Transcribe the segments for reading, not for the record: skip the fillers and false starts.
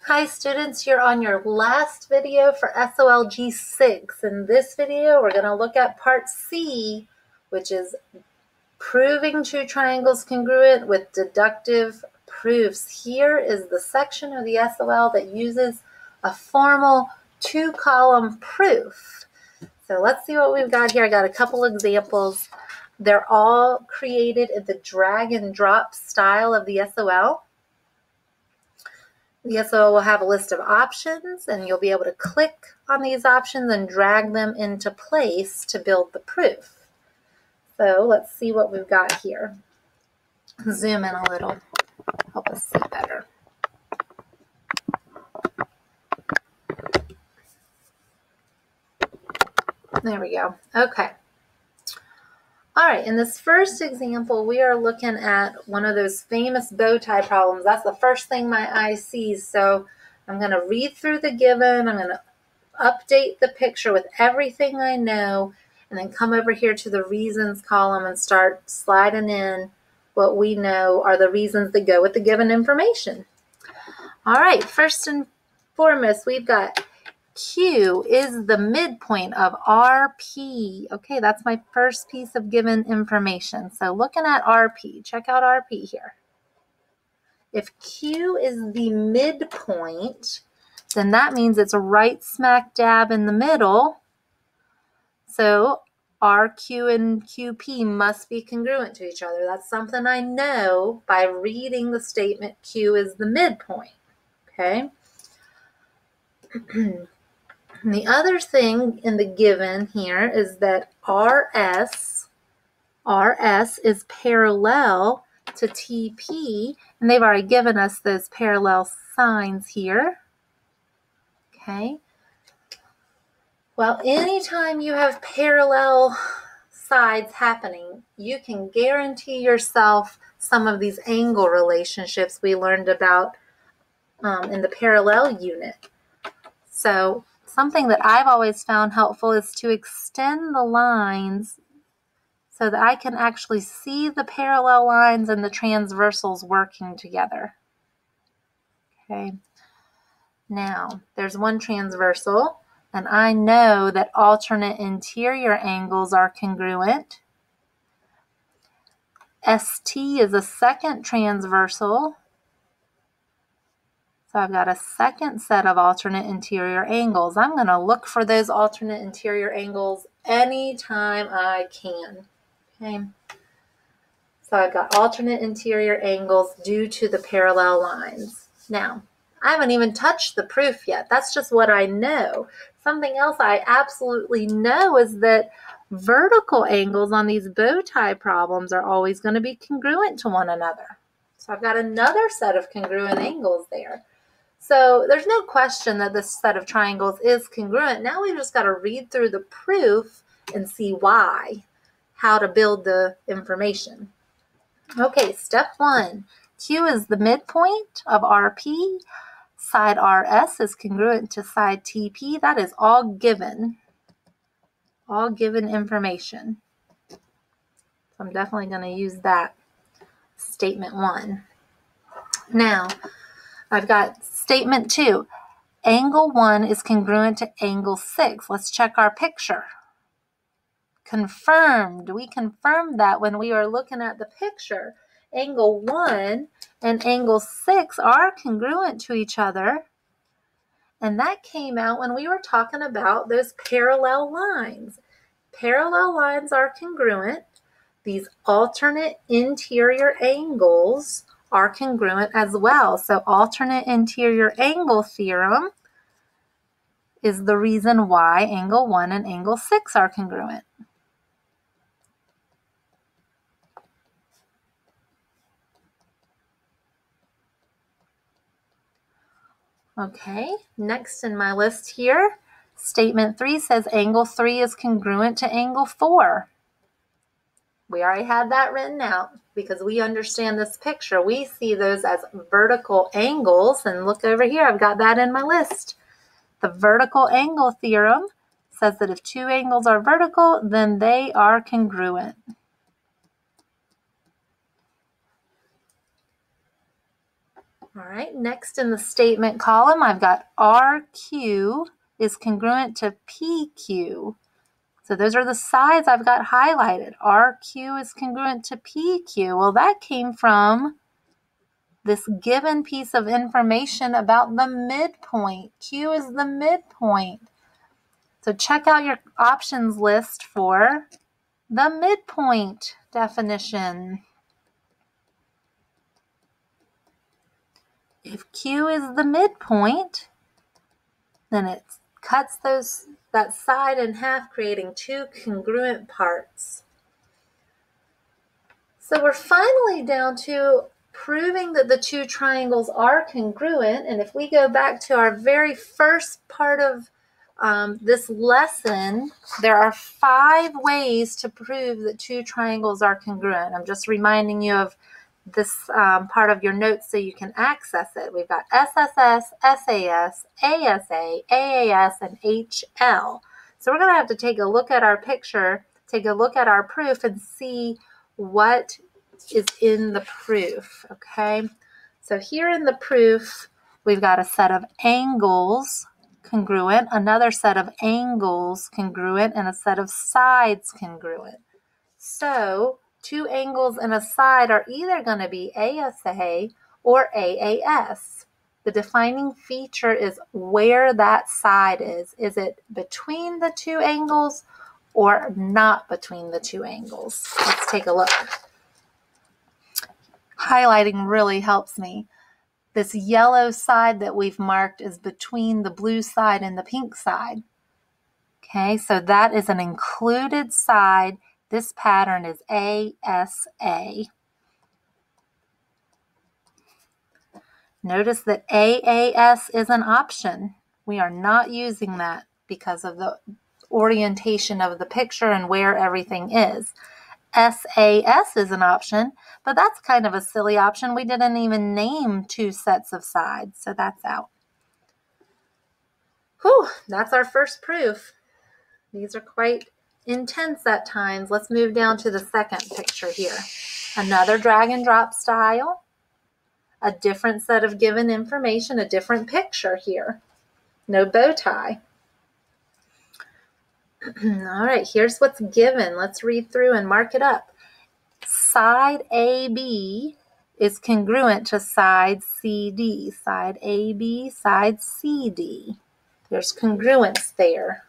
Hi students, you're on your last video for SOL G6. In this video, we're going to look at part C, which is proving two triangles congruent with deductive proofs. Here is the section of the SOL that uses a formal two-column proof. So let's see what we've got here. I got a couple examples. They're all created in the drag and drop style of the SOL. The SOL will have a list of options, and you'll be able to click on these options and drag them into place to build the proof. So let's see what we've got here. Zoom in a little, help us see better. There we go. Okay. All right, in this first example, we are looking at one of those famous bow tie problems. That's the first thing my eye sees. So I'm going to read through the given. I'm going to update the picture with everything I know, and then come over here to the reasons column and start sliding in what we know are the reasons that go with the given information. All right, first and foremost, we've got Q is the midpoint of RP. Okay, that's my first piece of given information. So looking at RP, check out RP here. If Q is the midpoint, then that means it's right smack dab in the middle. So RQ and QP must be congruent to each other. That's something I know by reading the statement Q is the midpoint. Okay. And the other thing in the given here is that RS is parallel to TP, and they've already given us those parallel signs here. Okay. Well, anytime you have parallel sides happening, you can guarantee yourself some of these angle relationships we learned about in the parallel unit. So something that I've always found helpful is to extend the lines so that I can actually see the parallel lines and the transversals working together. Okay. Now, there's one transversal, and I know that alternate interior angles are congruent. ST is a second transversal. So I've got a second set of alternate interior angles. I'm going to look for those alternate interior angles anytime I can. Okay. So I've got alternate interior angles due to the parallel lines. Now, I haven't even touched the proof yet. That's just what I know. Something else I absolutely know is that vertical angles on these bow tie problems are always going to be congruent to one another. So I've got another set of congruent angles there. So there's no question that this set of triangles is congruent. Now we've just got to read through the proof and see why, how to build the information. Okay, step one. Q is the midpoint of RP. Side RS is congruent to side TP. That is all given information. So I'm definitely going to use that statement one. Now, I've got statement two. Angle 1 is congruent to angle 6. Let's check our picture. Confirmed. We confirmed that when we were looking at the picture. Angle 1 and angle 6 are congruent to each other. And that came out when we were talking about those parallel lines. Parallel lines are congruent. These alternate interior angles are congruent as well. So alternate interior angle theorem is the reason why angle 1 and angle 6 are congruent. Okay, next in my list here, statement 3 says angle 3 is congruent to angle 4. We already had that written out because we understand this picture. We see those as vertical angles, and look over here, I've got that in my list. The vertical angle theorem says that if two angles are vertical, then they are congruent. All right, next in the statement column, I've got RQ is congruent to PQ. So those are the sides I've got highlighted. RQ is congruent to PQ. Well, that came from this given piece of information about the midpoint. Q is the midpoint. So check out your options list for the midpoint definition. If Q is the midpoint, then it cuts that side in half, creating two congruent parts. So we're finally down to proving that the two triangles are congruent. And if we go back to our very first part of this lesson, there are 5 ways to prove that two triangles are congruent. I'm just reminding you of this part of your notes so you can access it. We've got SSS, SAS, ASA, AAS, and HL. So we're going to have to take a look at our picture, take a look at our proof, and see what is in the proof, okay? So here in the proof, we've got a set of angles congruent, another set of angles congruent, and a set of sides congruent. So 2 angles and a side are either going to be ASA or AAS. The defining feature is where that side is. Is it between the 2 angles or not between the 2 angles? Let's take a look. Highlighting really helps me. This yellow side that we've marked is between the blue side and the pink side. Okay, so that is an included side. This pattern is ASA. Notice that AAS is an option. We are not using that because of the orientation of the picture and where everything is. SAS is an option, but that's kind of a silly option. We didn't even name 2 sets of sides, so that's out. Whew, that's our first proof. These are quite intense at times. Let's move down to the second picture here. Another drag and drop style, a different set of given information, a different picture here. No bow tie. All right, here's what's given. Let's read through and mark it up. Side AB is congruent to side CD. Side AB, side CD. There's congruence there.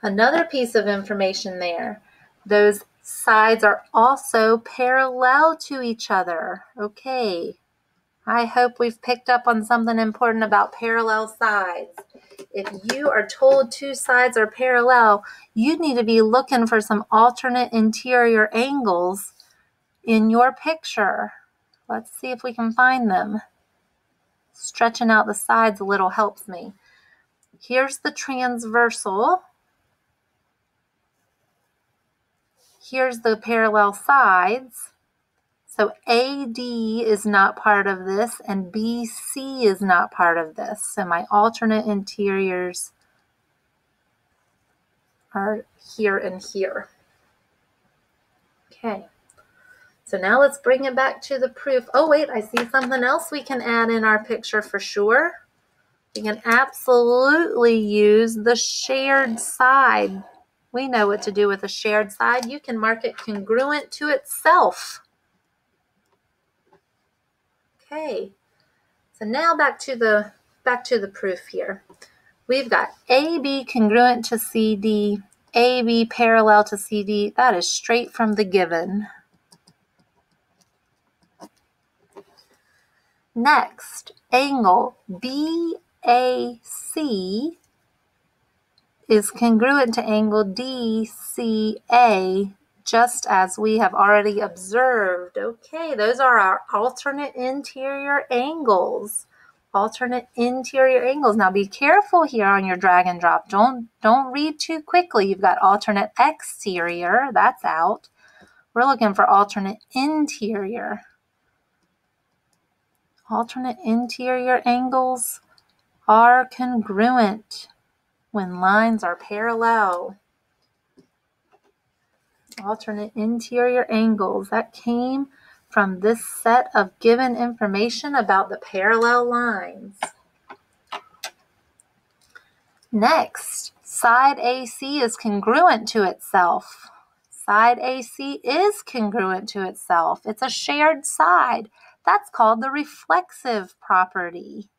Another piece of information there. Those sides are also parallel to each other. Okay. I hope we've picked up on something important about parallel sides. If you are told 2 sides are parallel, you need to be looking for some alternate interior angles in your picture. Let's see if we can find them. Stretching out the sides a little helps me. Here's the transversal. Here's the parallel sides. So AD is not part of this, and BC is not part of this. So my alternate interiors are here and here. Okay. So now let's bring it back to the proof. Oh, wait, I see something else we can add in our picture for sure. We can absolutely use the shared side. We know what to do with a shared side. You can mark it congruent to itself. Okay, so now back to the proof here. We've got AB congruent to CD, AB parallel to CD. That is straight from the given. Next, angle BAC is congruent to angle DCA, just as we have already observed. Okay, those are our alternate interior angles. Alternate interior angles. Now be careful here on your drag and drop. Don't read too quickly. You've got alternate exterior. That's out. We're looking for alternate interior. Alternate interior angles are congruent when lines are parallel. Alternate interior angles. That came from this set of given information about the parallel lines. Next, side AC is congruent to itself. Side AC is congruent to itself. It's a shared side. That's called the reflexive property.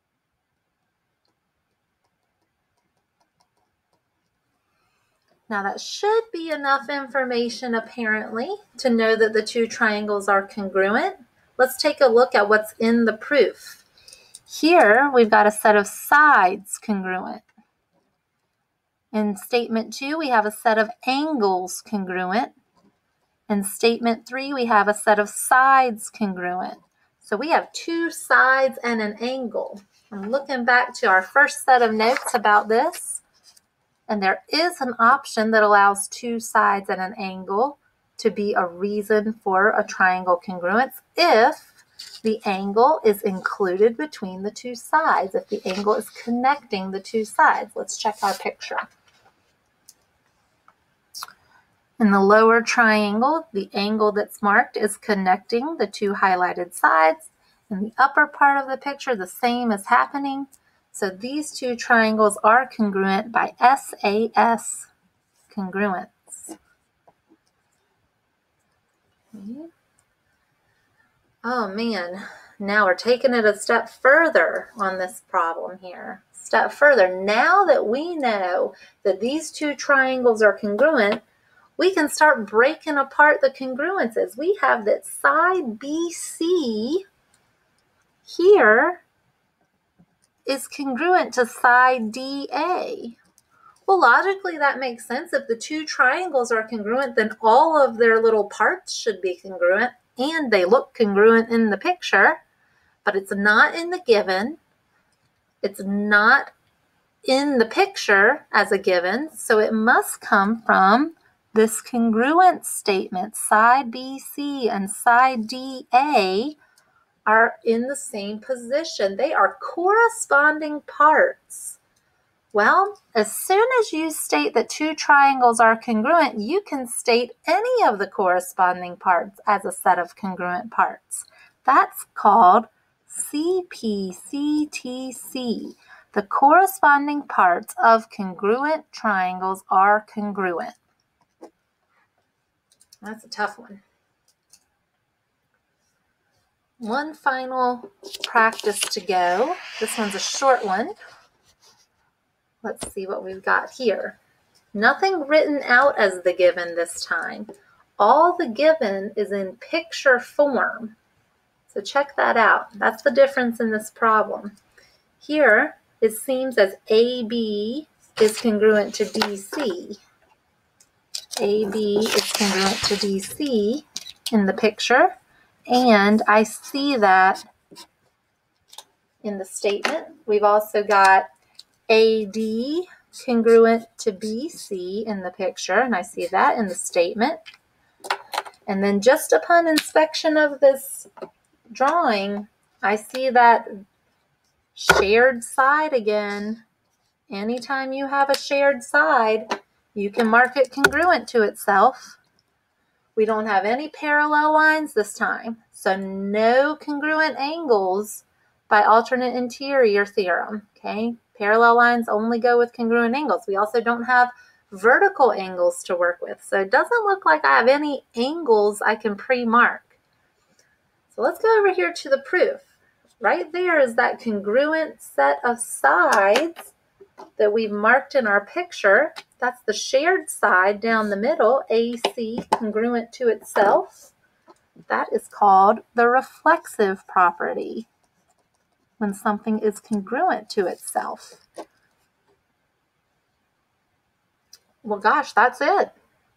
Now that should be enough information apparently to know that the two triangles are congruent. Let's take a look at what's in the proof. Here we've got a set of sides congruent. In statement 2, we have a set of angles congruent. In statement 3, we have a set of sides congruent. So we have two sides and an angle. I'm looking back to our first set of notes about this, and there is an option that allows two sides and an angle to be a reason for a triangle congruence if the angle is included between the two sides, if the angle is connecting the two sides. Let's check our picture. In the lower triangle, the angle that's marked is connecting the two highlighted sides. In the upper part of the picture, the same is happening. So these two triangles are congruent by SAS congruence. Oh man, now we're taking it a step further on this problem here. Step further. Now that we know that these two triangles are congruent, we can start breaking apart the congruences. We have that side BC here is congruent to side DA. Well, logically that makes sense. If the two triangles are congruent, then all of their little parts should be congruent, and they look congruent in the picture, but it's not in the given. It's not in the picture as a given, so it must come from this congruence statement. Side BC and side DA are in the same position. They are corresponding parts. Well, as soon as you state that two triangles are congruent, you can state any of the corresponding parts as a set of congruent parts. That's called CPCTC. The corresponding parts of congruent triangles are congruent. That's a tough one. One final practice to go. This one's a short one. Let's see what we've got here. Nothing written out as the given this time. All the given is in picture form. So check that out. That's the difference in this problem. Here, it seems as AB is congruent to DC. AB is congruent to DC in the picture, and I see that in the statement. We've also got AD congruent to BC in the picture, and I see that in the statement. And then just upon inspection of this drawing, I see that shared side again. Anytime you have a shared side, you can mark it congruent to itself. We don't have any parallel lines this time, so no congruent angles by alternate interior theorem, okay? Parallel lines only go with congruent angles. We also don't have vertical angles to work with, so it doesn't look like I have any angles I can pre-mark. So let's go over here to the proof. Right there is that congruent set of sides that we've marked in our picture. That's the shared side down the middle, AC congruent to itself. That is called the reflexive property, when something is congruent to itself. Well, gosh, that's it.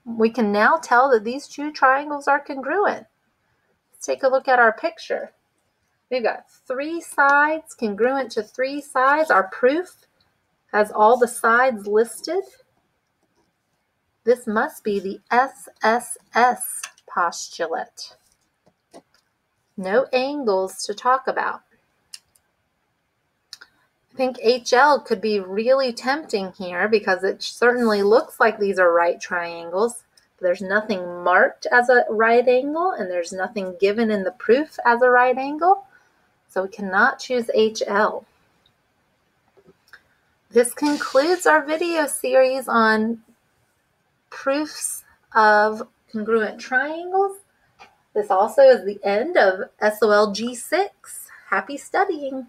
We can now tell that these two triangles are congruent. Let's take a look at our picture. We've got three sides congruent to three sides. Our proof has all the sides listed. This must be the SSS postulate. No angles to talk about. I think HL could be really tempting here because it certainly looks like these are right triangles, There's nothing marked as a right angle, and there's nothing given in the proof as a right angle, so we cannot choose HL. This concludes our video series on proofs of congruent triangles. This also is the end of SOL G6. Happy studying!